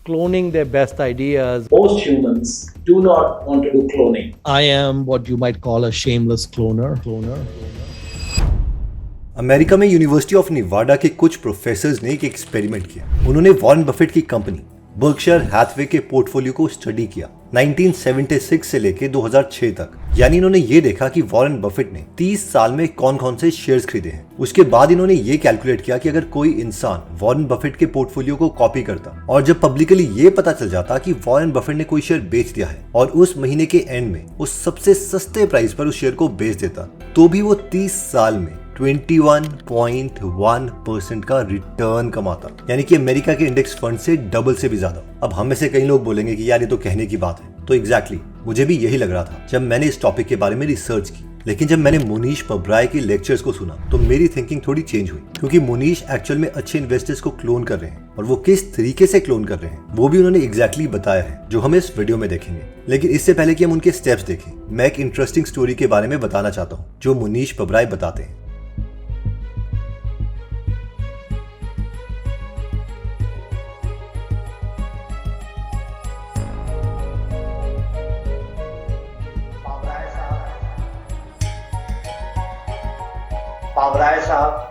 cloning their best ideas. Most humans do not want to do cloning. I am what you might call a shameless cloner. America में university of निवाडा के कुछ professors ने एक experiment किया। उन्होंने Warren Buffett की company Berkshire Hathaway के पोर्टफोलियो को स्टडी किया 1976 से लेके 2006 तक। यानी इन्होंने ये देखा कि वॉरेन बफेट ने 30 साल में कौन कौन से शेयर्स खरीदे हैं। उसके बाद इन्होंने ये कैलकुलेट किया कि अगर कोई इंसान वॉरेन बफेट के पोर्टफोलियो को कॉपी करता और जब पब्लिकली ये पता चल जाता कि वॉरेन बफेट ने कोई शेयर बेच दिया है और उस महीने के एंड में उस सबसे सस्ते प्राइस पर उस शेयर को बेच देता, तो भी वो 30 साल में 21.1% का रिटर्न कमाता। यानी कि अमेरिका के इंडेक्स फंड से डबल से भी ज्यादा। अब हम में से कई लोग बोलेंगे कि यार ये तो कहने की बात है। तो एग्जैक्टली मुझे भी यही लग रहा था जब मैंने इस टॉपिक के बारे में रिसर्च की। लेकिन जब मैंने मोनीश पब्राय के लेक्चर्स को सुना तो मेरी थिंकिंग थोड़ी चेंज हुई, क्योंकि मोनीश एक्चुअल में अच्छे इन्वेस्टर्स को क्लोन कर रहे हैं और वो किस तरीके से क्लोन कर रहे हैं वो भी उन्होंने एग्जैक्टली बताया है, जो हम इस वीडियो में देखेंगे। लेकिन इससे पहले कि हम उनके स्टेप्स देखें, मैं एक इंटरेस्टिंग स्टोरी के बारे में बताना चाहता हूँ जो मोनीश पब्राय बताते हैं। पावराय साहब,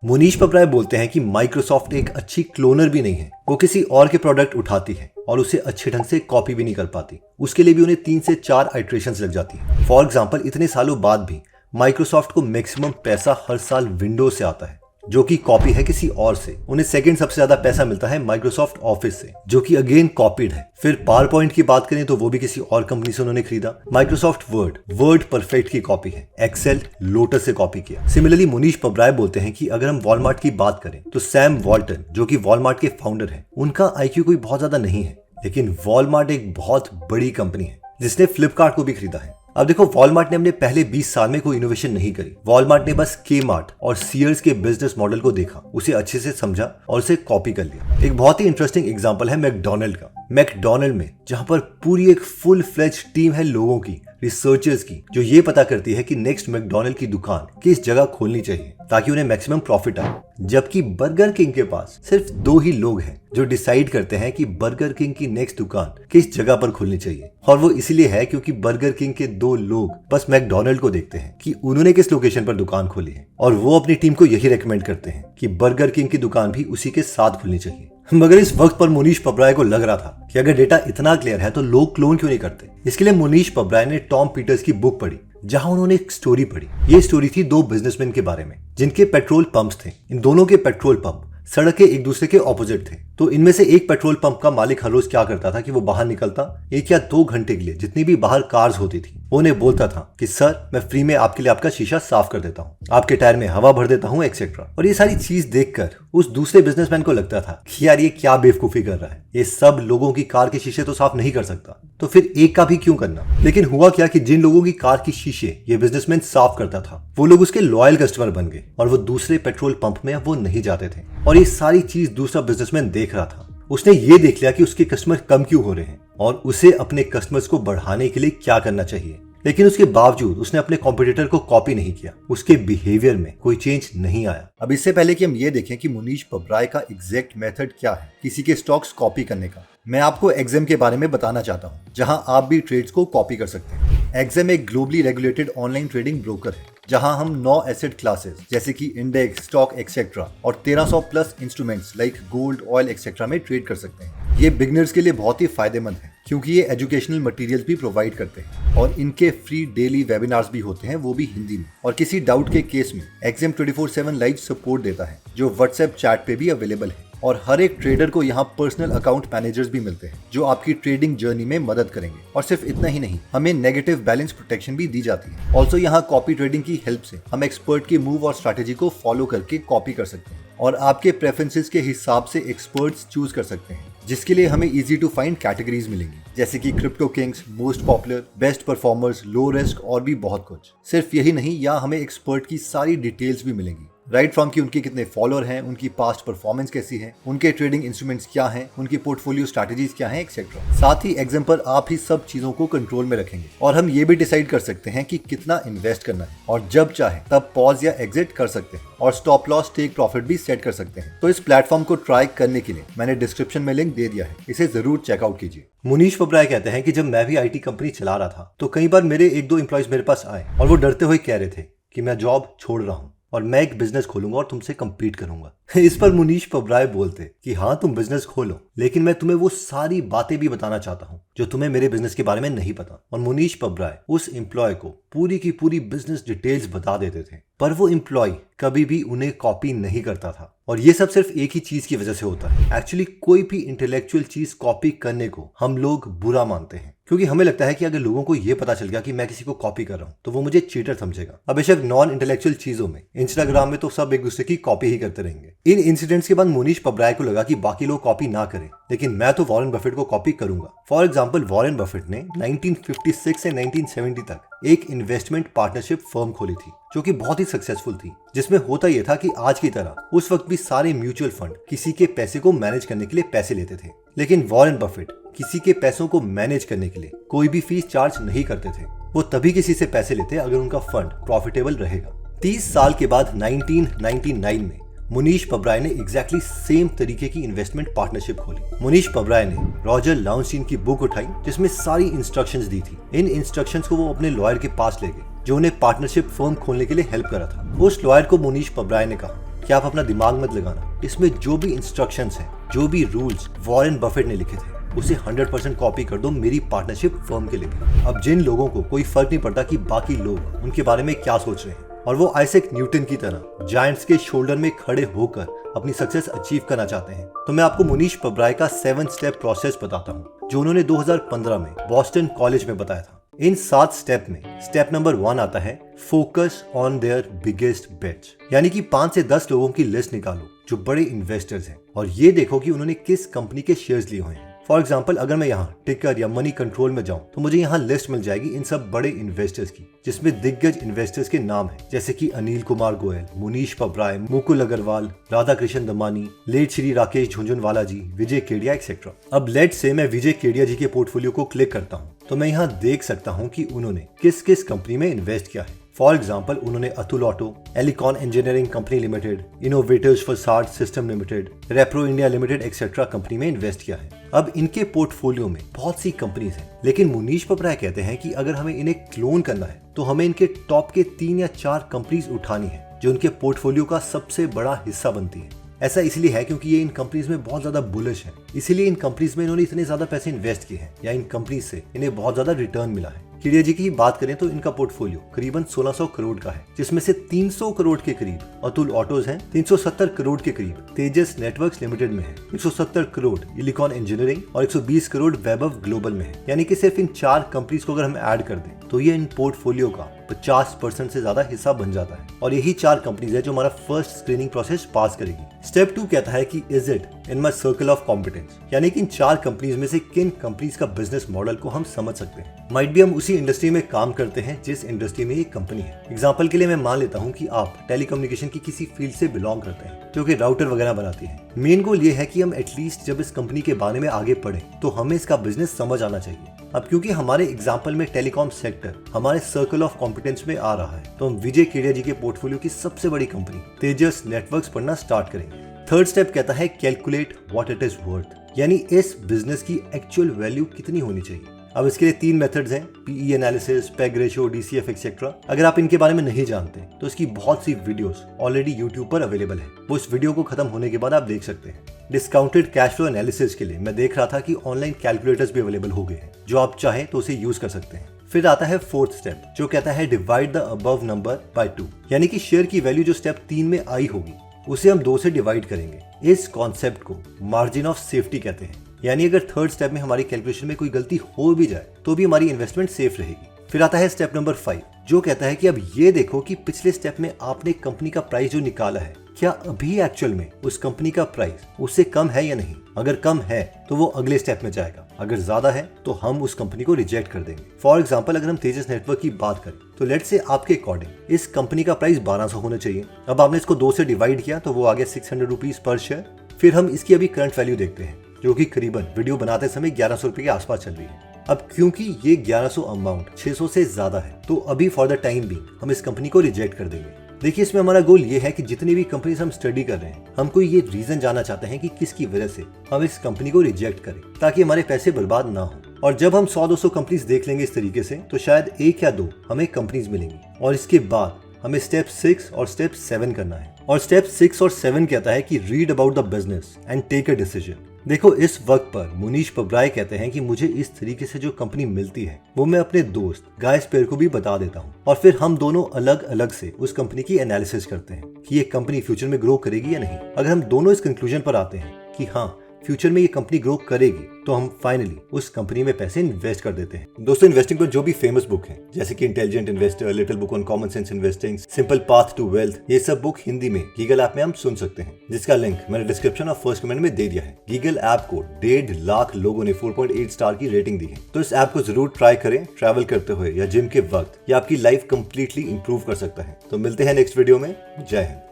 मोनीश पब्राय बोलते हैं कि माइक्रोसॉफ्ट एक अच्छी क्लोनर भी नहीं है। वो किसी और के प्रोडक्ट उठाती है और उसे अच्छे ढंग से कॉपी भी नहीं कर पाती। उसके लिए भी उन्हें 3 से 4 आइट्रेशंस लग जाती है। फॉर एग्जांपल, इतने सालों बाद भी माइक्रोसॉफ्ट को मैक्सिमम पैसा हर साल विंडोज से आता है, जो कि कॉपी है किसी और से। उन्हें सेकंड सबसे ज्यादा पैसा मिलता है माइक्रोसॉफ्ट ऑफिस से, जो कि अगेन कॉपीड है। फिर पावर पॉइंट की बात करें तो वो भी किसी और कंपनी से उन्होंने खरीदा। माइक्रोसॉफ्ट वर्ड परफेक्ट की कॉपी है। एक्सेल लोटस से कॉपी किया। सिमिलरली मोनीश पब्राय बोलते हैं कि अगर हम वॉलमार्ट की बात करें तो सैम वॉल्टन, जो कि वॉलमार्ट के फाउंडर है, उनका आईक्यू कोई बहुत ज्यादा नहीं है, लेकिन वॉलमार्ट एक बहुत बड़ी कंपनी है जिसने फ्लिपकार्ट को भी खरीदा है। अब देखो, वॉलमार्ट ने अपने पहले 20 साल में कोई इनोवेशन नहीं करी। वॉलमार्ट ने बस के-मार्ट और सीयर्स के बिजनेस मॉडल को देखा, उसे अच्छे से समझा और उसे कॉपी कर लिया। एक बहुत ही इंटरेस्टिंग एग्जांपल है मैकडोनल्ड का। मैकडोनल्ड में जहां पर पूरी एक फुल फ्लेज टीम है लोगों की, रिसर्चर्स की, जो ये पता करती है कि नेक्स्ट मैकडोनल्ड की दुकान किस जगह खोलनी चाहिए ताकि उन्हें मैक्सिमम प्रॉफिट आए। जबकि बर्गर किंग के पास सिर्फ 2 ही लोग हैं जो डिसाइड करते हैं कि बर्गर किंग की नेक्स्ट दुकान किस जगह पर खोलनी चाहिए। और वो इसलिए है क्योंकि बर्गर किंग के 2 लोग बस मैकडोनल्ड को देखते हैं कि उन्होंने किस लोकेशन पर दुकान खोली है, और वो अपनी टीम को यही रेकमेंड करते हैं कि बर्गर किंग की दुकान भी उसी के साथ खुलनी चाहिए। मगर इस वक्त पर मोनीश पब्राय को लग रहा था कि अगर डेटा इतना क्लियर है तो लोग क्लोन क्यों नहीं करते। इसके लिए मोनीश पब्राय ने टॉम पीटर्स की बुक पढ़ी, जहां उन्होंने एक स्टोरी पढ़ी। ये स्टोरी थी 2 बिजनेसमैन के बारे में जिनके पेट्रोल पंप्स थे। इन दोनों के पेट्रोल पंप सड़क के एक दूसरे के ऑपोजिट थे। तो इनमें से एक पेट्रोल पंप का मालिक हर रोज क्या करता था कि वो बाहर निकलता 1 या 2 घंटे के लिए, जितनी भी बाहर कार्स होती थी, वो उन्हें बोलता था कि सर, मैं फ्री में आपके लिए आपका शीशा साफ कर देता हूँ, आपके टायर में हवा भर देता हूँ, एक्सेट्रा। और ये सारी चीज देखकर उस दूसरे बिजनेसमैन को लगता था कि यार ये क्या बेवकूफी कर रहा है, ये सब लोगों की कार के शीशे तो साफ नहीं कर सकता, तो फिर एक का भी क्यों करना। लेकिन हुआ क्या कि जिन लोगों की कार की शीशे ये बिजनेसमैन साफ करता था, वो लोग उसके लॉयल कस्टमर बन गए और वो दूसरे पेट्रोल पंप में वो नहीं जाते थे। और ये सारी चीज दूसरा बिजनेसमैन देख रहा था। उसने ये देख लिया कि उसके कस्टमर कम क्यों हो रहे हैं और उसे अपने कस्टमर्स को बढ़ाने के लिए क्या करना चाहिए। लेकिन उसके बावजूद उसने अपने कॉम्पिटिटर को कॉपी नहीं किया, उसके बिहेवियर में कोई चेंज नहीं आया। अब इससे पहले कि हम ये देखें कि मोनीश पब्राय का एग्जैक्ट मेथड क्या है किसी के स्टॉक्स कॉपी करने का, मैं आपको एक्सेम के बारे में बताना चाहता हूँ, जहां आप भी ट्रेड्स को कॉपी कर सकते हैं। एक्सेम एक globally regulated online trading broker है, जहां हम 9 एसेट क्लासेस जैसे कि इंडेक्स, स्टॉक एक्सेट्रा और 1300 plus instruments like gold, oil etcetera में ट्रेड कर सकते हैं। ये बिगिनर्स के लिए बहुत ही फायदेमंद है, क्योंकि ये एजुकेशनल मटेरियल्स भी प्रोवाइड करते हैं और इनके फ्री डेली वेबिनार्स भी होते हैं, वो भी हिंदी में। और किसी डाउट के केस में एक्सेम 24/7 लाइव सपोर्ट देता है, जो व्हाट्सएप चैट पे भी अवेलेबल है। और हर एक ट्रेडर को यहाँ पर्सनल अकाउंट मैनेजर्स भी मिलते हैं, जो आपकी ट्रेडिंग जर्नी में मदद करेंगे। और सिर्फ इतना ही नहीं, हमें नेगेटिव बैलेंस प्रोटेक्शन भी दी जाती है। ऑल्सो यहाँ कॉपी ट्रेडिंग की हेल्प से हम एक्सपर्ट की मूव और स्ट्रैटेजी को फॉलो करके कॉपी कर सकते हैं और आपके प्रेफरेंसेस के हिसाब से एक्सपर्ट्स चूज कर सकते हैं, जिसके लिए हमें इजी टू फाइंड कैटेगरीज मिलेंगी, जैसे कि crypto Kings, most popular, best performers, low risk और भी बहुत कुछ। सिर्फ यही नहीं, यहाँ हमें एक्सपर्ट की सारी डिटेल्स भी मिलेंगी। राइट फ्रॉम कि उनके कितने फॉलोअर हैं, उनकी पास्ट परफॉर्मेंस कैसी है, उनके ट्रेडिंग इंस्ट्रूमेंट्स क्या हैं, उनकी पोर्टफोलियो स्ट्रैटेजीज क्या हैं एक्सेट्रा। साथ ही एग्जाम पर आप ही सब चीजों को कंट्रोल में रखेंगे और हम ये भी डिसाइड कर सकते हैं कि कितना इन्वेस्ट करना है और जब चाहे तब पॉज या एग्जिट कर सकते हैं और स्टॉप लॉस टेक प्रॉफिट भी सेट कर सकते हैं। तो इस प्लेटफॉर्म को ट्राई करने के लिए मैंने डिस्क्रिप्शन में लिंक दे दिया है, इसे जरूर चेकआउट कीजिए। मुनीश पबराय कहते हैं कि जब मैं भी आईटी कंपनी चला रहा था तो कई बार मेरे 1-2 एम्प्लॉयज मेरे पास आए और वो डरते हुए कह रहे थे कि मैं जॉब छोड़ रहा हूँ और मैं एक बिजनेस खोलूंगा और तुमसे कम्पीट करूंगा। इस पर मुनीश पबराय बोलते कि हाँ तुम बिजनेस खोलो, लेकिन मैं तुम्हें वो सारी बातें भी बताना चाहता हूँ जो तुम्हें मेरे बिजनेस के बारे में नहीं पता। और मुनीश पबराय उस एम्प्लॉय को पूरी की पूरी बिजनेस डिटेल्स बता देते थे, पर वो एम्प्लॉय कभी भी उन्हें कॉपी नहीं करता था। और ये सब सिर्फ एक ही चीज की वजह से होता है। एक्चुअली कोई भी इंटेलेक्चुअल चीज कॉपी करने को हम लोग बुरा मानते हैं, क्योंकि हमें लगता है कि अगर लोगों को ये पता चल गया कि मैं किसी को कॉपी कर रहा हूँ तो वो मुझे चीटर समझेगा। अब बेशक नॉन इंटेलेक्चुअल चीजों में, इंस्टाग्राम में तो सब एक दूसरे की कॉपी ही करते रहेंगे। इन इंसिडेंट्स के बाद मुनीश पबराय को लगा कि बाकी लोग कॉपी ना करें, लेकिन मैं तो वॉरेन बफेट को कॉपी करूंगा। फॉर एग्जाम्पल, वॉरेन बफेट ने 1956 से 1970 तक एक इन्वेस्टमेंट पार्टनरशिप फर्म खोली थी जो कि बहुत ही सक्सेसफुल थी, जिसमें होता यह था कि आज की तरह उस वक्त भी सारे म्यूचुअल फंड किसी के पैसे को मैनेज करने के लिए पैसे लेते थे, लेकिन वॉरेन बफेट किसी के पैसों को मैनेज करने के लिए कोई भी फीस चार्ज नहीं करते थे। वो तभी किसी से पैसे लेते अगर उनका फंड प्रॉफिटेबल रहेगा। 30 साल के बाद 1999 में मुनीश पबराय ने एग्जैक्टली सेम तरीके की इन्वेस्टमेंट पार्टनरशिप खोली। मुनीश पबराय ने रॉजर लाउंस्टीन की बुक उठाई जिसमें सारी इंस्ट्रक्शंस दी थी। इन इंस्ट्रक्शंस को वो अपने लॉयर के पास ले गए जो उन्हें पार्टनरशिप फर्म खोलने के लिए हेल्प करा था। उस लॉयर को मुनीश पबराय ने कहा कि आप अपना दिमाग मत लगाना, इसमें जो भी इंस्ट्रक्शंस हैं, जो भी रूल्स वॉरेन बफेट ने लिखे थे उसे 100% कॉपी कर दो मेरी पार्टनरशिप फर्म के लिए। अब जिन लोगों को कोई फर्क नहीं पड़ता कि बाकी लोग उनके बारे में क्या सोच रहे हैं और वो आइजैक न्यूटन की तरह जायंट्स के शोल्डर में खड़े होकर अपनी सक्सेस अचीव करना चाहते हैं, तो मैं आपको मुनीश पबराय का 7 स्टेप प्रोसेस बताता हूँ जो उन्होंने 2015 में बॉस्टन कॉलेज में बताया था। इन 7 स्टेप में स्टेप नंबर 1 आता है focus on their biggest bets, यानी कि 5 से 10 लोगों की लिस्ट निकालो जो बड़े इन्वेस्टर्स हैं और ये देखो कि उन्होंने किस कंपनी के शेयर्स लिए हुए हैं। फॉर एग्जाम्पल, अगर मैं यहाँ टिकर या मनी कंट्रोल में जाऊं तो मुझे यहाँ लिस्ट मिल जाएगी इन सब बड़े इन्वेस्टर्स की, जिसमें दिग्गज इन्वेस्टर्स के नाम हैं जैसे कि अनिल कुमार गोयल, मुनीश पबराय, मुकुल अग्रवाल, राधा कृष्ण दमानी, लेट श्री राकेश झुंझुनवाला जी, विजय केडिया एक्सेट्रा। अब लेट से मैं विजय केडिया जी के पोर्टफोलियो को क्लिक करता हूँ तो मैं यहाँ देख सकता हूँ कि उन्होंने किस किस कंपनी में इन्वेस्ट किया है। फॉर एग्जाम्पल, उन्होंने Atul auto, Elecon engineering company limited, innovators facade system limited, repro India limited etcetera company में इन्वेस्ट किया है। अब इनके पोर्टफोलियो में बहुत सी कंपनीज हैं, लेकिन मुनीश पबराय कहते हैं कि अगर हमें इन्हें क्लोन करना है तो हमें इनके टॉप के 3 या 4 कंपनीज उठानी है जो इनके पोर्टफोलियो का सबसे बड़ा हिस्सा बनती है। ऐसा इसलिए है क्योंकि ये इन कंपनीज में बहुत ज्यादा बुलिश है, इसीलिए इन कंपनीज में इन्होंने इतने ज्यादा पैसे इन्वेस्ट किए हैं या इन कंपनीज से इन्हें बहुत ज्यादा रिटर्न मिला है। केडिया जी की बात करें तो इनका पोर्टफोलियो करीबन 1600 करोड़ का है, जिसमें से 300 करोड़ के करीब अतुल ऑटोज हैं, 370 करोड़ के करीब तेजस नेटवर्क्स लिमिटेड में है, 170 करोड़ एलिकॉन इंजीनियरिंग और 120 करोड़ वैभव ग्लोबल में है। यानी कि सिर्फ इन 4 कंपनीज को अगर हम ऐड कर दें तो ये इन पोर्टफोलियो का 50% से ज्यादा हिस्सा बन जाता है और यही 4 कंपनीज है जो हमारा फर्स्ट स्क्रीनिंग प्रोसेस पास करेगी। स्टेप 2 कहता है कि is it in my circle of competence, यानी कि इन 4 कंपनीज में से किन कंपनीज का बिजनेस मॉडल को हम समझ सकते हैं। माइट भी हम उसी इंडस्ट्री में काम करते हैं जिस इंडस्ट्री में ये कंपनी है। एग्जाम्पल के लिए मैं मान लेता हूँ कि आप टेलीकम्युनिकेशन की किसी फील्ड से बिलोंग करते हैं जो कि राउटर वगैरह बनाती है। मेन गोल ये है कि हम एटलीस्ट जब इस कंपनी के बारे में आगे पढ़े तो हमें इसका बिजनेस समझ आना चाहिए। अब क्योंकि हमारे एग्जाम्पल में टेलीकॉम सेक्टर हमारे सर्कल ऑफ कॉम्पिटेंस में आ रहा है तो हम विजय केडिया जी के पोर्टफोलियो की सबसे बड़ी कंपनी तेजस नेटवर्क्स पढ़ना स्टार्ट करेंगे। 3rd स्टेप कहता है calculate what it is worth, यानी इस बिजनेस की एक्चुअल वैल्यू कितनी होनी चाहिए। अब इसके लिए 3 मेथड्स हैं, PE analysis, PEG ratio, DCF etcetera. अगर आप इनके बारे में नहीं जानते तो इसकी बहुत सी वीडियोस ऑलरेडी यूट्यूब पर अवेलेबल है, वो इस वीडियो को खत्म होने के बाद आप देख सकते हैं। डिस्काउंटेड कैश फ्लो एनालिसिस के लिए मैं देख रहा था कि ऑनलाइन कैलकुलेटर्स भी अवेलेबल हो गए हैं, जो आप चाहें तो उसे यूज कर सकते हैं। फिर आता है 4th स्टेप जो कहता है divide the above number by 2, यानी कि शेयर की वैल्यू जो स्टेप 3 में आई होगी उसे हम 2 से डिवाइड करेंगे। इस कॉन्सेप्ट को मार्जिन ऑफ सेफ्टी कहते हैं, यानी अगर 3rd स्टेप में हमारी कैलकुलेशन में कोई गलती हो भी जाए तो भी हमारी इन्वेस्टमेंट सेफ रहेगी। फिर आता है स्टेप नंबर 5 जो कहता है कि अब ये देखो कि पिछले स्टेप में आपने कंपनी का प्राइस जो निकाला है क्या अभी एक्चुअल में उस कंपनी का प्राइस उससे कम है या नहीं। अगर कम है तो वो अगले स्टेप में जाएगा, अगर ज्यादा है तो हम उस कंपनी को रिजेक्ट कर देंगे। फॉर एग्जाम्पल, अगर हम तेजस नेटवर्क की बात करें तो लेट्स से आपके अकॉर्डिंग इस कंपनी का प्राइस 1200 होना चाहिए। अब आपने इसको 2 से डिवाइड किया तो वो आ गया 600 रुपीज पर शेयर। फिर हम इसकी अभी करंट वैल्यू देखते हैं जो कि करीबन वीडियो बनाते समय 1100 रुपए के आसपास चल रही है। अब क्योंकि ये 1100 अमाउंट 600 से ज्यादा है तो अभी फॉर द टाइम बीइंग हम इस कंपनी को रिजेक्ट कर देंगे। देखिए इसमें हमारा गोल ये है कि जितनी भी कंपनीज हम स्टडी कर रहे हैं हम कोई ये रीजन जानना चाहते हैं कि किसकी वजह से हम इस कंपनी को रिजेक्ट करें ताकि हमारे पैसे बर्बाद ना हो। और जब हम 100-200 कंपनीज देख लेंगे इस तरीके से तो शायद 1 या 2 हमें कंपनीज मिलेंगी और इसके बाद हमें स्टेप 6 और स्टेप 7 करना है। और स्टेप 6 और 7 कहता है कि read about the business and take a decision. देखो इस वक्त पर मुनीश पबराय कहते हैं कि मुझे इस तरीके से जो कंपनी मिलती है वो मैं अपने दोस्त गाय स्पेयर को भी बता देता हूँ और फिर हम दोनों अलग अलग से उस कंपनी की एनालिसिस करते हैं कि ये कंपनी फ्यूचर में ग्रो करेगी या नहीं। अगर हम दोनों इस कंक्लूजन पर आते हैं कि हाँ फ्यूचर में ये कंपनी ग्रो करेगी तो हम फाइनली उस कंपनी में पैसे इन्वेस्ट कर देते हैं। दोस्तों इन्वेस्टिंग पर जो भी फेमस बुक है जैसे कि Intelligent Investor, Little Book on Common Sense Investing, Simple Path to Wealth, ये सब बुक हिंदी में गीगल ऐप में हम सुन सकते हैं जिसका लिंक मैंने डिस्क्रिप्शन और फर्स्ट कमेंट में दे दिया है। गीगल ऐप को 1.5 लाख लोगों ने 4.8 स्टार की रेटिंग दी है तो इस ऐप को जरूर ट्राई करें ट्रैवल करते हुए या जिम के वक्त। ये आपकी लाइफ कंप्लीटली इंप्रूव कर सकता है। तो मिलते हैं नेक्स्ट वीडियो में। जय हिंद।